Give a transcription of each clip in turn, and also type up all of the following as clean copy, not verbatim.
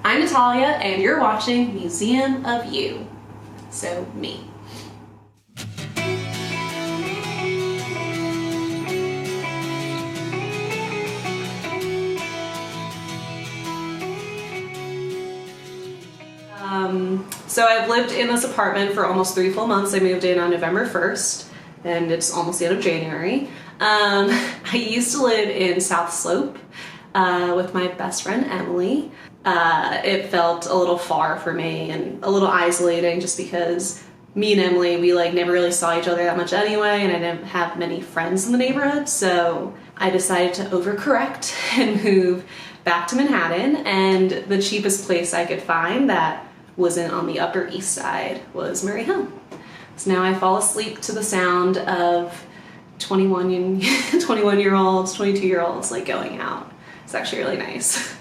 I'm Natalia, and you're watching Museum of You. So, me. So I've lived in this apartment for almost 3 full months. I moved in on November 1st, and it's almost the end of January. I used to live in South Slope with my best friend, Emily. It felt a little far for me and a little isolating just because me and Emily, we never really saw each other that much anyway, and I didn't have many friends in the neighborhood, so I decided to overcorrect and move back to Manhattan, and the cheapest place I could find that wasn't on the Upper East Side was Murray Hill. So now I fall asleep to the sound of 21-year-olds, 22-year-olds going out. It's actually really nice.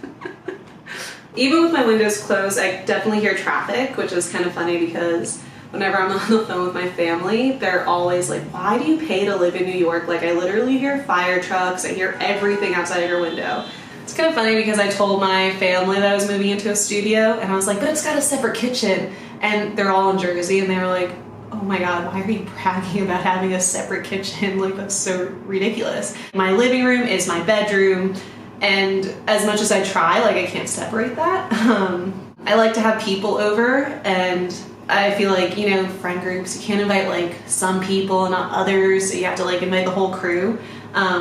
Even with my windows closed, I definitely hear traffic, which is kind of funny because whenever I'm on the phone with my family, they're always like, why do you pay to live in New York? I literally hear fire trucks, I hear everything outside of your window. It's kind of funny because I told my family that I was moving into a studio, and I was like, but it's got a separate kitchen. And they're all in Jersey, and they were like, oh my God, why are you bragging about having a separate kitchen? That's so ridiculous. My living room is my bedroom, and as much as I try, I can't separate that. I like to have people over, and I feel friend groups, you can't invite some people and not others, so you have to invite the whole crew,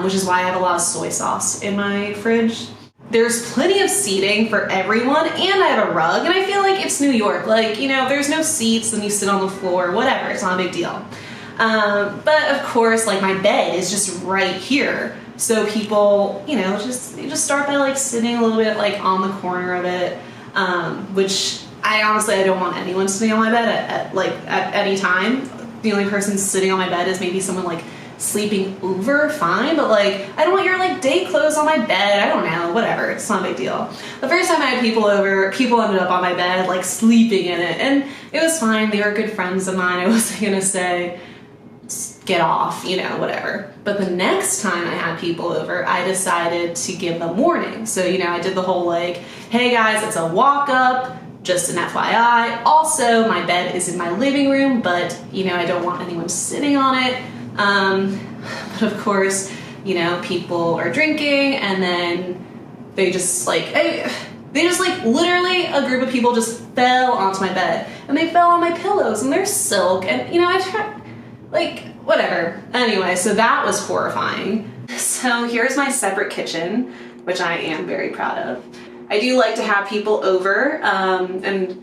which is why I have a lot of soy sauce in my fridge. There's plenty of seating for everyone, and I have a rug, and I feel like it's New York. There's no seats, then you sit on the floor, whatever, it's not a big deal. But of course, my bed is just right here. So people, you just start by sitting a little bit on the corner of it, which I don't want anyone sitting on my bed at any time. The only person sitting on my bed is maybe someone sleeping over, fine, but I don't want your day clothes on my bed. I don't know, whatever, it's not a big deal. The first time I had people over, people ended up on my bed sleeping in it, and it was fine. They were good friends of mine. I wasn't gonna say get off, whatever. But the next time I had people over, I decided to give them warning. So I did the whole hey guys, it's a walk up, just an FYI. Also, my bed is in my living room, but I don't want anyone sitting on it. But of course, people are drinking, and then they just literally a group of people just fell onto my bed, and they fell on my pillows, and they're silk, and I tried, whatever. Anyway, so that was horrifying. So here's my separate kitchen, which I am very proud of. I do like to have people over, and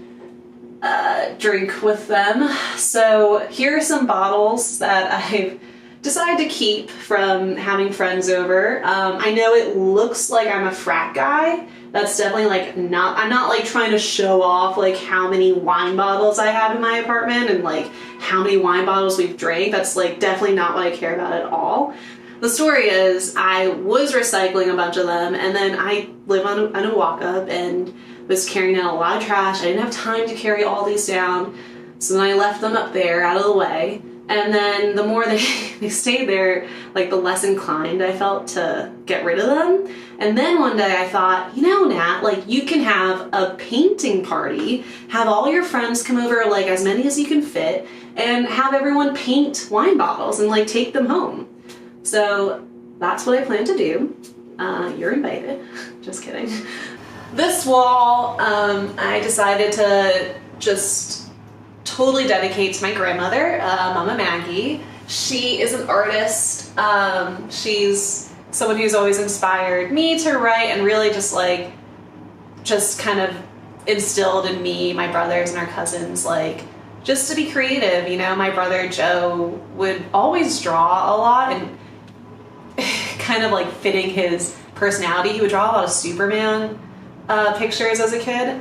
drink with them. So here are some bottles that I've decided to keep from having friends over. I know it looks like I'm a frat guy. That's definitely not, I'm not trying to show off how many wine bottles I have in my apartment and how many wine bottles we've drank. That's definitely not what I care about at all. The story is I was recycling a bunch of them, and then I live on a walk-up and was carrying out a lot of trash. I didn't have time to carry all these down, so then I left them up there out of the way, and then the more they stayed there, the less inclined I felt to get rid of them. And then one day I thought, Nat, you can have a painting party, have all your friends come over, as many as you can fit, and have everyone paint wine bottles and take them home. So that's what I plan to do. You're invited. Just kidding. This wall, I decided to just totally dedicate to my grandmother, Mama Maggie. She is an artist. She's someone who's always inspired me to write, and really just kind of instilled in me, my brothers and our cousins, just to be creative. My brother Joe would always draw a lot, and kind of fitting his personality, he would draw a lot of Superman pictures as a kid.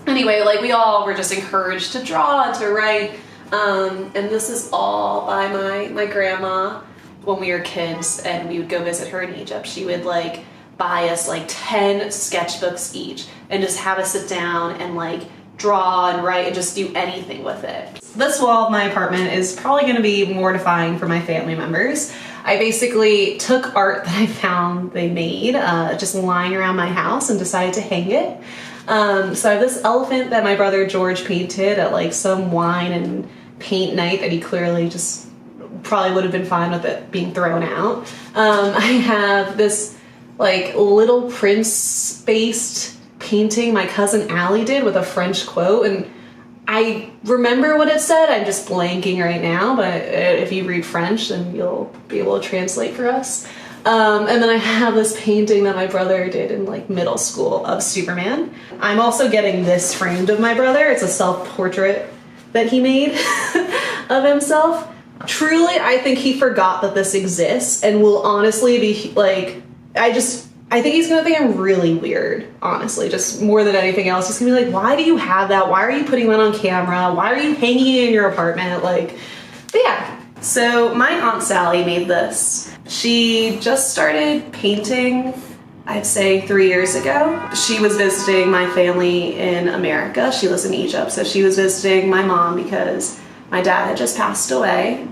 Anyway, we all were just encouraged to draw and to write, and this is all by my grandma. When we were kids and we would go visit her in Egypt, she would buy us 10 sketchbooks each and just have us sit down and draw and write and just do anything with it. This wall of my apartment is probably going to be mortifying for my family members. I basically took art that I found they made just lying around my house and decided to hang it. So I have this elephant that my brother George painted at like some wine and paint night that he clearly just probably would have been fine with it being thrown out. I have this like Little Prince based painting my cousin Allie did with a French quote, and I remember what it said. I'm just blanking right now, but if you read French, then you'll be able to translate for us. And then I have this painting that my brother did in like middle school of Superman. I'm also getting this framed of my brother. It's a self-portrait that he made of himself. Truly, I think he forgot that this exists and will honestly be like, I think he's gonna think I'm really weird, honestly, just more than anything else. He's gonna be like, why do you have that? Why are you putting that on camera? Why are you hanging it in your apartment? Like, but yeah. So my Aunt Sally made this. She just started painting, I'd say 3 years ago. She was visiting my family in America. She lives in Egypt, so she was visiting my mom because my dad had just passed away.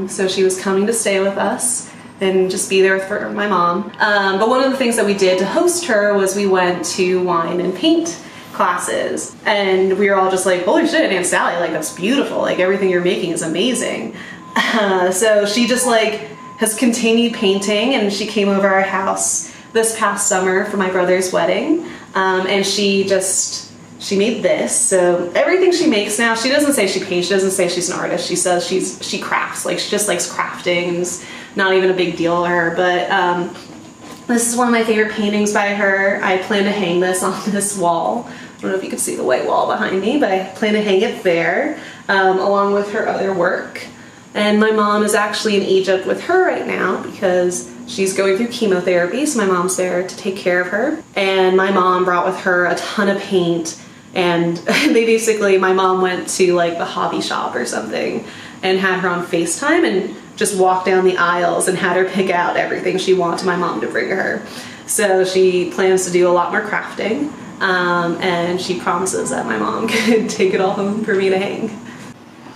So she was coming to stay with us and just be there for my mom. But one of the things that we did to host her was we went to wine and paint classes, and we were all just like, holy shit, Aunt Sally, like that's beautiful, like everything you're making is amazing. So she just like has continued painting, and she came over our house this past summer for my brother's wedding, and she made this. So everything she makes now, she doesn't say she paints, she doesn't say she's an artist, she says she crafts, like she just likes crafting, and it's not even a big deal to her. But this is one of my favorite paintings by her. I plan to hang this on this wall. I don't know if you can see the white wall behind me, but I plan to hang it there, along with her other work. And my mom is actually in Egypt with her right now because she's going through chemotherapy, so my mom's there to take care of her. And my mom brought with her a ton of paint, and my mom went to like the hobby shop or something and had her on FaceTime and just walked down the aisles and had her pick out everything she wanted my mom to bring her. So she plans to do a lot more crafting, and she promises that my mom can take it all home for me to hang.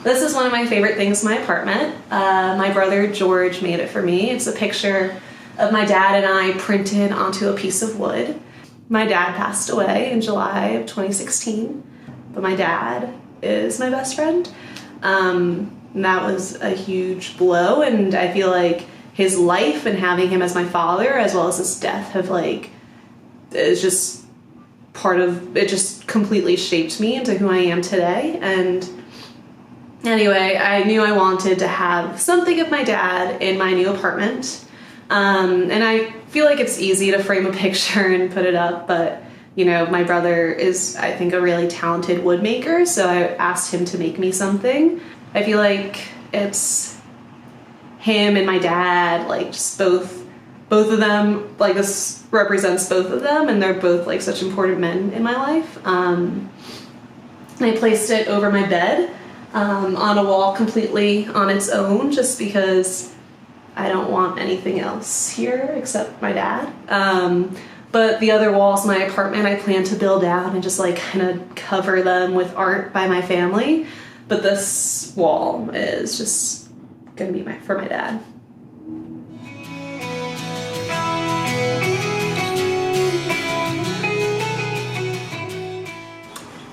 This is one of my favorite things in my apartment. My brother George made it for me. It's a picture of my dad and I printed onto a piece of wood. My dad passed away in July of 2016, but my dad is my best friend. And that was a huge blow, and I feel like his life and having him as my father as well as his death have like, is just part of, it just completely shaped me into who I am today. And anyway, I knew I wanted to have something of my dad in my new apartment. And I feel like it's easy to frame a picture and put it up, but you know, my brother is, I think, a really talented wood maker, so I asked him to make me something. I feel like it's him and my dad, like just both of them, like this represents both of them, and they're both like such important men in my life. And I placed it over my bed, on a wall completely on its own, just because I don't want anything else here except my dad. But the other walls in my apartment I plan to build out and just like kind of cover them with art by my family. But this wall is just gonna be for my dad.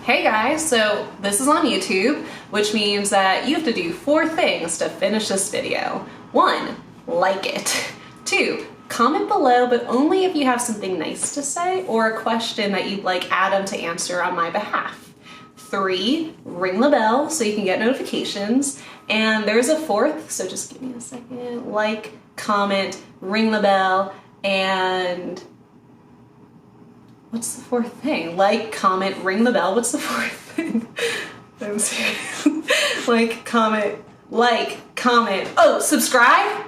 Hey guys, so this is on YouTube, which means that you have to do 4 things to finish this video. 1, like it. 2, comment below, but only if you have something nice to say or a question that you'd like Adam to answer on my behalf. 3, ring the bell so you can get notifications. And there's a 4th, so just give me a second. Like, comment, ring the bell, and what's the 4th thing? Like, comment, ring the bell. What's the 4th thing? I'm serious. Like, comment, oh, subscribe,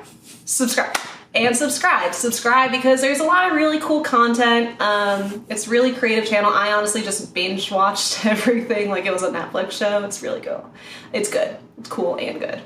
and subscribe because there's a lot of really cool content. It's a really creative channel. I honestly just binge watched everything like it was a Netflix show. It's really cool. It's good. It's cool and good.